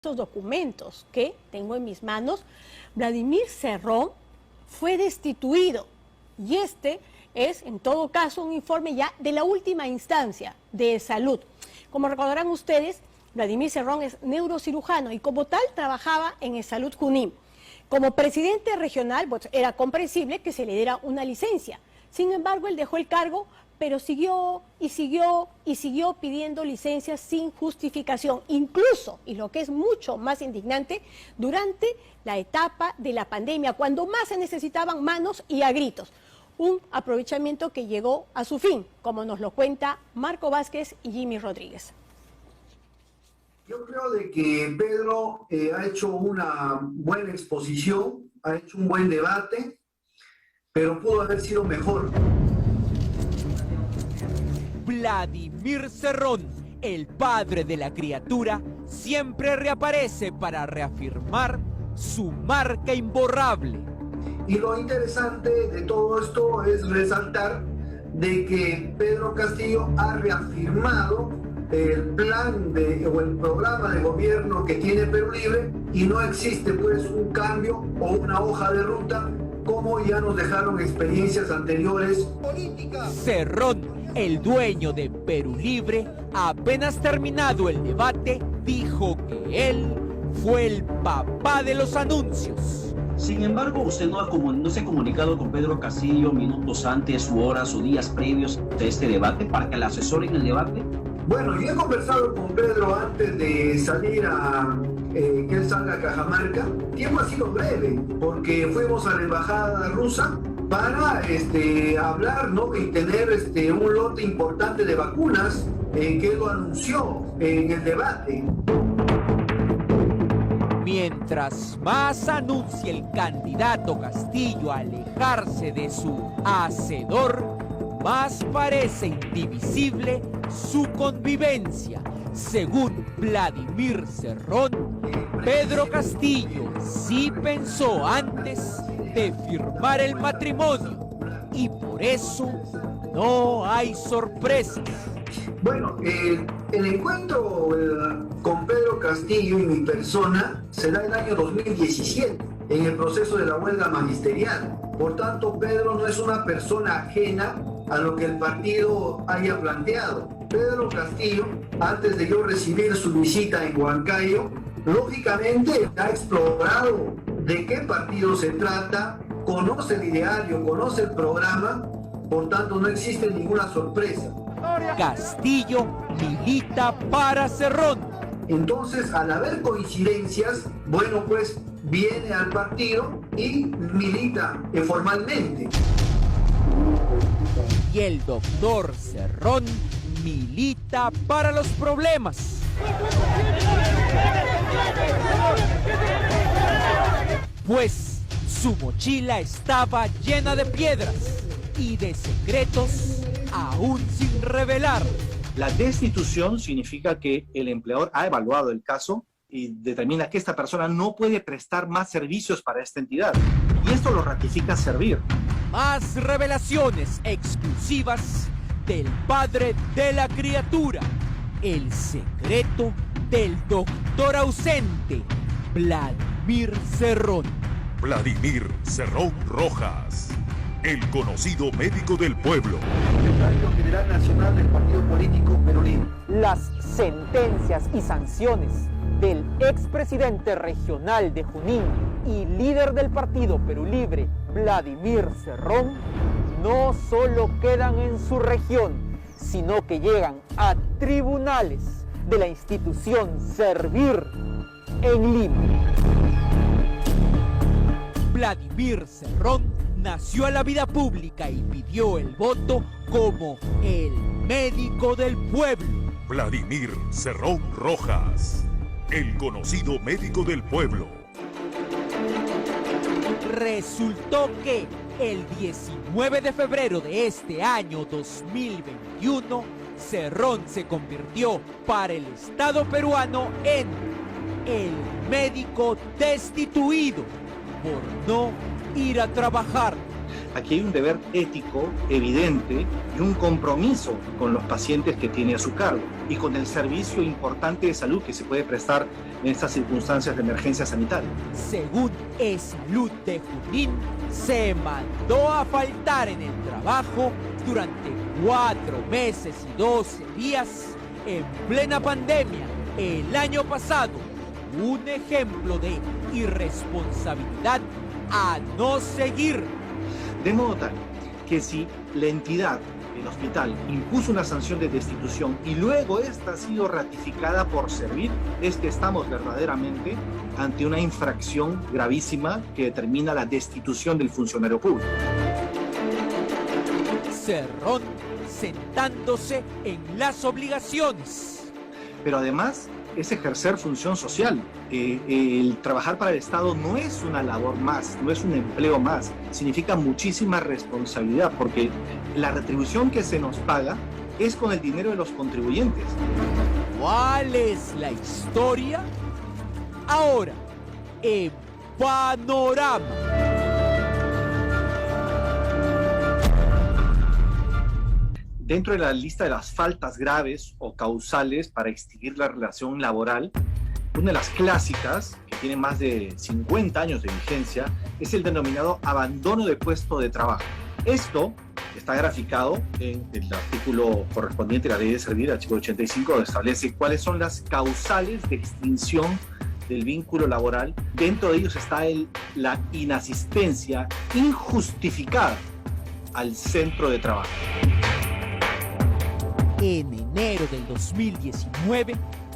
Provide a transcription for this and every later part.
estos documentos que tengo en mis manos, Vladimir Cerrón fue destituido. Y este es, en todo caso, un informe ya de la última instancia de salud. Como recordarán ustedes, Vladimir Cerrón es neurocirujano y como tal trabajaba en Salud Junín. Como presidente regional, pues era comprensible que se le diera una licencia. Sin embargo, él dejó el cargo, pero siguió pidiendo licencias sin justificación. Incluso, y lo que es mucho más indignante, durante la etapa de la pandemia, cuando más se necesitaban manos y a gritos. Un aprovechamiento que llegó a su fin, como nos lo cuenta Marco Vázquez y Jimmy Rodríguez. Yo creo de que Pedro ha hecho una buena exposición, ha hecho un buen debate, pero pudo haber sido mejor. Vladimir Cerrón, el padre de la criatura, siempre reaparece para reafirmar su marca imborrable. Y lo interesante de todo esto es resaltar de que Pedro Castillo ha reafirmado el plan o el programa de gobierno que tiene Perú Libre y no existe pues un cambio o una hoja de ruta como ya nos dejaron experiencias anteriores. Cerrón, el dueño de Perú Libre, apenas terminado el debate, dijo que él fue el papá de los anuncios. Sin embargo, usted no se ha comunicado con Pedro Castillo minutos antes u horas o días previos de este debate para que le asesoren el debate. Bueno, yo he conversado con Pedro antes de salir que él salga a Cajamarca. El tiempo ha sido breve, porque fuimos a la embajada rusa para hablar, ¿no? Y tener un lote importante de vacunas que él lo anunció en el debate. Mientras más anuncia el candidato Castillo alejarse de su hacedor, más parece indivisible su convivencia. Según Vladimir Cerrón, Pedro Castillo sí pensó antes de firmar el matrimonio y por eso no hay sorpresas. Bueno, el encuentro con Pedro Castillo y mi persona será el año 2017, en el proceso de la huelga magisterial. Por tanto, Pedro no es una persona ajena a lo que el partido haya planteado. Pedro Castillo, antes de yo recibir su visita en Huancayo, lógicamente ha explorado de qué partido se trata, conoce el ideario, conoce el programa, por tanto no existe ninguna sorpresa. Castillo milita para Cerrón. Entonces, al haber coincidencias, bueno, pues viene al partido y milita formalmente. Y el doctor Cerrón milita para los problemas. Pues su mochila estaba llena de piedras y de secretos aún sin revelar. La destitución significa que el empleador ha evaluado el caso y determina que esta persona no puede prestar más servicios para esta entidad. Y esto lo ratifica Servir. Más revelaciones exclusivas del padre de la criatura. El secreto del doctor ausente, Vladimir Cerrón. Vladimir Cerrón Rojas, el conocido médico del pueblo. Secretario General Nacional del Partido Político Perú Libre. Las sentencias y sanciones del expresidente regional de Junín y líder del partido Perú Libre, Vladimir Cerrón, no solo quedan en su región, sino que llegan a tribunales de la institución Servir en Lima. Vladimir Cerrón nació a la vida pública y pidió el voto como el médico del pueblo. Vladimir Cerrón Rojas, el conocido médico del pueblo. Resultó que el 19 de febrero de este año 2021, Cerrón se convirtió para el Estado peruano en el médico destituido por no ir a trabajar. Aquí hay un deber ético evidente y un compromiso con los pacientes que tiene a su cargo y con el servicio importante de salud que se puede prestar en estas circunstancias de emergencia sanitaria. Según E-Salud de Junín, se mandó a faltar en el trabajo durante 4 meses y 12 días en plena pandemia el año pasado. Un ejemplo de irresponsabilidad a no seguir. De modo tal que si la entidad, el hospital, impuso una sanción de destitución y luego esta ha sido ratificada por servir, es que estamos verdaderamente ante una infracción gravísima que determina la destitución del funcionario público. Cerrón sentándose en las obligaciones. Pero además es ejercer función social. El trabajar para el Estado no es una labor más, no es un empleo más. Significa muchísima responsabilidad porque la retribución que se nos paga es con el dinero de los contribuyentes. ¿Cuál es la historia? Ahora, en Panorama. Dentro de la lista de las faltas graves o causales para extinguir la relación laboral, una de las clásicas, que tiene más de 50 años de vigencia, es el denominado abandono de puesto de trabajo. Esto está graficado en el artículo correspondiente a la Ley de Servir, el artículo 85, donde establece cuáles son las causales de extinción del vínculo laboral. Dentro de ellos está la inasistencia injustificada al centro de trabajo. En enero del 2019,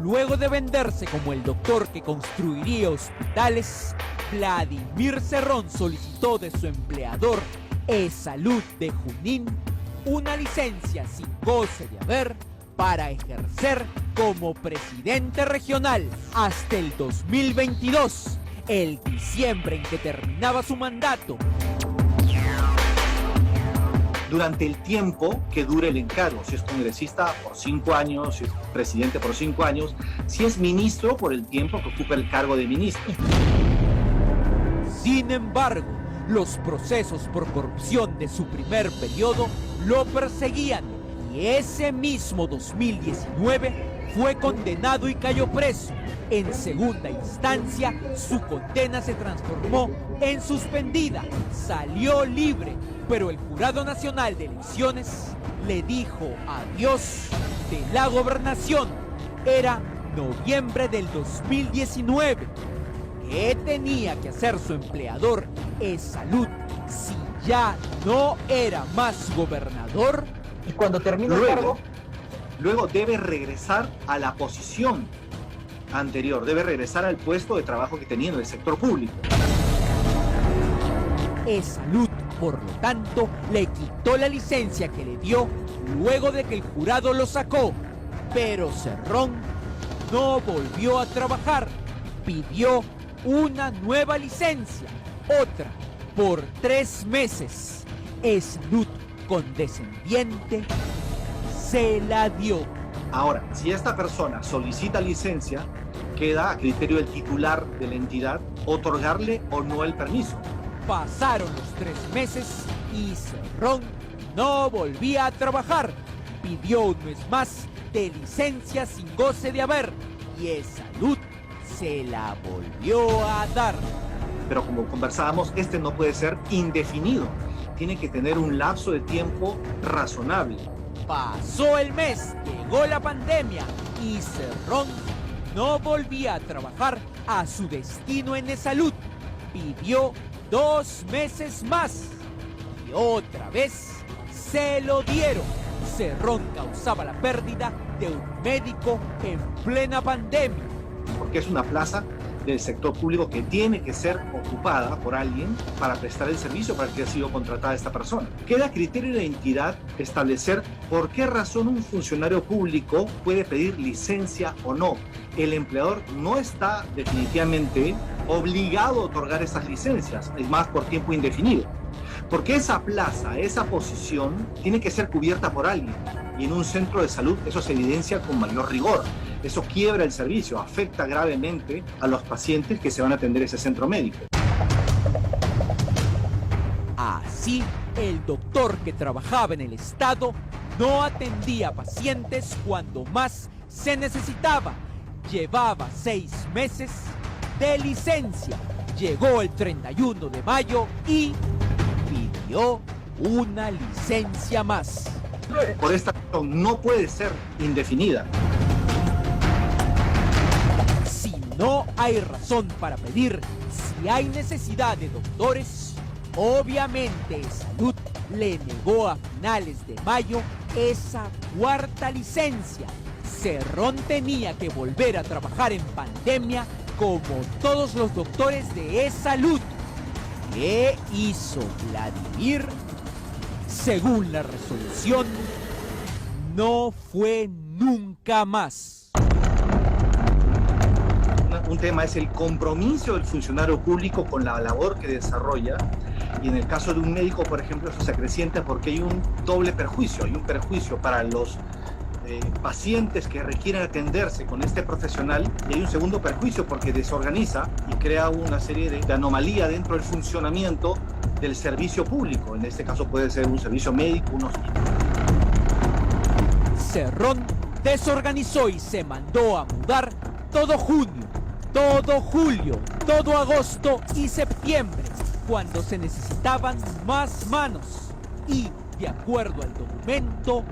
luego de venderse como el doctor que construiría hospitales, Vladimir Cerrón solicitó de su empleador E-Salud de Junín una licencia sin goce de haber para ejercer como presidente regional hasta el 2022, el diciembre en que terminaba su mandato. Durante el tiempo que dure el encargo, si es congresista por 5 años, si es presidente por 5 años, si es ministro por el tiempo que ocupa el cargo de ministro. Sin embargo, los procesos por corrupción de su primer periodo lo perseguían y ese mismo 2019 fue condenado y cayó preso. En segunda instancia, su condena se transformó en suspendida. Salió libre, pero el Jurado Nacional de Elecciones le dijo adiós de la gobernación. Era noviembre del 2019. ¿Qué tenía que hacer su empleador E-Salud si ya no era más gobernador? Y cuando termina el cargo, luego debe regresar a la posición anterior, debe regresar al puesto de trabajo que tenía en el sector público. E-Salud, por lo tanto, le quitó la licencia que le dio luego de que el jurado lo sacó. Pero Cerrón no volvió a trabajar. Pidió una nueva licencia, otra por 3 meses. E-Salud, condescendiente, se la dio. Ahora, si esta persona solicita licencia, queda a criterio del titular de la entidad otorgarle o no el permiso. Pasaron los 3 meses y Cerrón no volvía a trabajar. Pidió un mes más de licencia sin goce de haber y E-Salud se la volvió a dar. Pero como conversábamos, este no puede ser indefinido. Tiene que tener un lapso de tiempo razonable. Pasó el mes, llegó la pandemia y Cerrón no volvía a trabajar a su destino en E-Salud. Pidió 2 meses más y otra vez se lo dieron. Cerrón causaba la pérdida de un médico en plena pandemia. Porque es una plaza del sector público que tiene que ser ocupada por alguien para prestar el servicio para el que ha sido contratada esta persona. Queda a criterio de la entidad establecer por qué razón un funcionario público puede pedir licencia o no. El empleador no está definitivamente obligado a otorgar esas licencias, es más por tiempo indefinido. Porque esa plaza, esa posición, tiene que ser cubierta por alguien. Y en un centro de salud eso se evidencia con mayor rigor. Eso quiebra el servicio, afecta gravemente a los pacientes que se van a atender ese centro médico. Así, el doctor que trabajaba en el Estado no atendía pacientes cuando más se necesitaba. Llevaba 6 meses de licencia. Llegó el 31 de mayo y pidió una licencia más. Por esta razón no puede ser indefinida. Si no hay razón para pedir, si hay necesidad de doctores, obviamente Salud le negó a finales de mayo esa 4ª licencia. Cerrón tenía que volver a trabajar en pandemia como todos los doctores de E-Salud. ¿Qué hizo Vladimir? Según la resolución, no fue nunca más. Un tema es el compromiso del funcionario público con la labor que desarrolla, y en el caso de un médico, por ejemplo, eso se acrecienta porque hay un doble perjuicio. Hay un perjuicio para los pacientes que requieren atenderse con este profesional, y hay un segundo perjuicio porque desorganiza y crea una serie de anomalía dentro del funcionamiento del servicio público. En este caso puede ser un servicio médico, un hospital. Cerrón desorganizó y se mandó a mudar todo junio, todo julio, todo agosto y septiembre, cuando se necesitaban más manos. Y, de acuerdo al documento,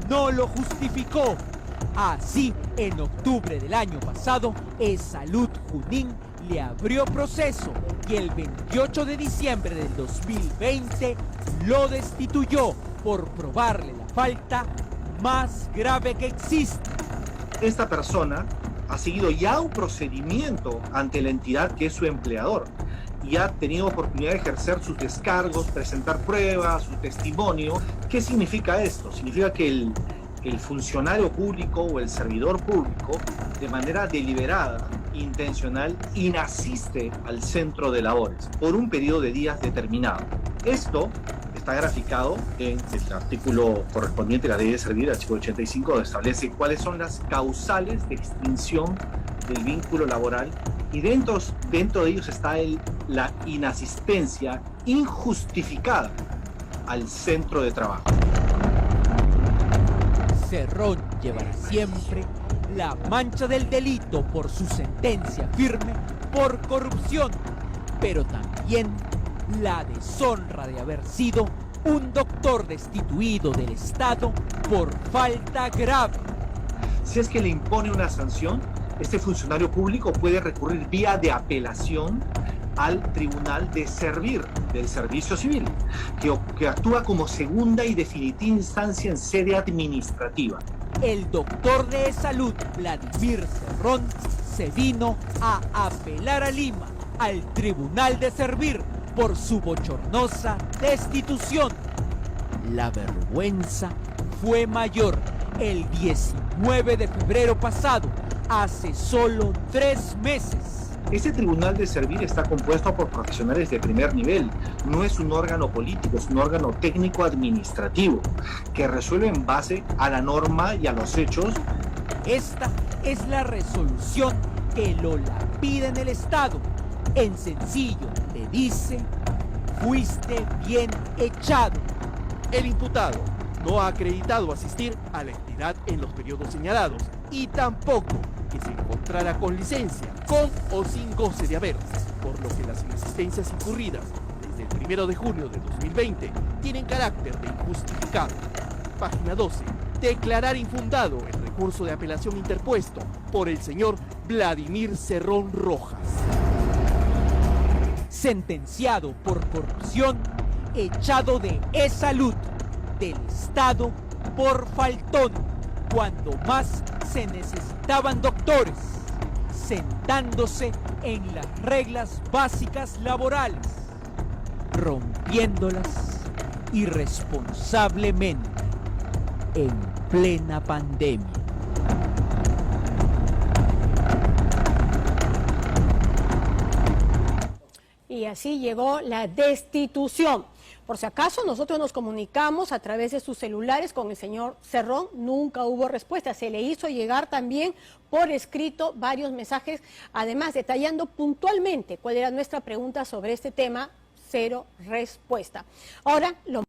no lo justificó. Así, en octubre del año pasado, E-Salud Junín le abrió proceso y el 28 de diciembre del 2020 lo destituyó por probarle la falta más grave que existe. Esta persona ha seguido ya un procedimiento ante la entidad que es su empleador y ha tenido oportunidad de ejercer sus descargos, presentar pruebas, su testimonio. ¿Qué significa esto? Significa que el funcionario público o el servidor público, de manera deliberada, intencional, inasiste al centro de labores por un periodo de días determinado. Esto está graficado en el artículo correspondiente a la ley de servir, el artículo 85, donde establece cuáles son las causales de extinción del vínculo laboral, y dentro de ellos está la inasistencia injustificada al centro de trabajo. Cerrón llevará siempre la mancha del delito por su sentencia firme por corrupción, pero también la deshonra de haber sido un doctor destituido del Estado por falta grave. Si es que le impone una sanción, este funcionario público puede recurrir vía de apelación al Tribunal de Servir del Servicio Civil, que actúa como segunda y definitiva instancia en sede administrativa. El doctor de salud, Vladimir Cerrón, se vino a apelar a Lima, al Tribunal de Servir, por su bochornosa destitución. La vergüenza fue mayor el 19 de febrero pasado, hace solo 3 meses. Este Tribunal de Servir está compuesto por profesionales de primer nivel. No es un órgano político, es un órgano técnico-administrativo que resuelve en base a la norma y a los hechos. Esta es la resolución que lo lapida en el Estado. En sencillo, le dice: fuiste bien echado. El imputado no ha acreditado asistir a la entidad en los periodos señalados y tampoco que se encontrara con licencia, con o sin goce de haber, por lo que las inasistencias incurridas desde el 1 de junio de 2020 tienen carácter de injustificado. Página 12. Declarar infundado el recurso de apelación interpuesto por el señor Vladimir Cerrón Rojas. Sentenciado por corrupción, echado de E-Salud, del Estado por faltón, cuando más se necesitaban doctores, sentándose en las reglas básicas laborales, rompiéndolas irresponsablemente en plena pandemia. Y así llegó la destitución. Por si acaso, nosotros nos comunicamos a través de sus celulares con el señor Cerrón, nunca hubo respuesta. Se le hizo llegar también por escrito varios mensajes, además detallando puntualmente cuál era nuestra pregunta sobre este tema. cero respuesta. Ahora, lo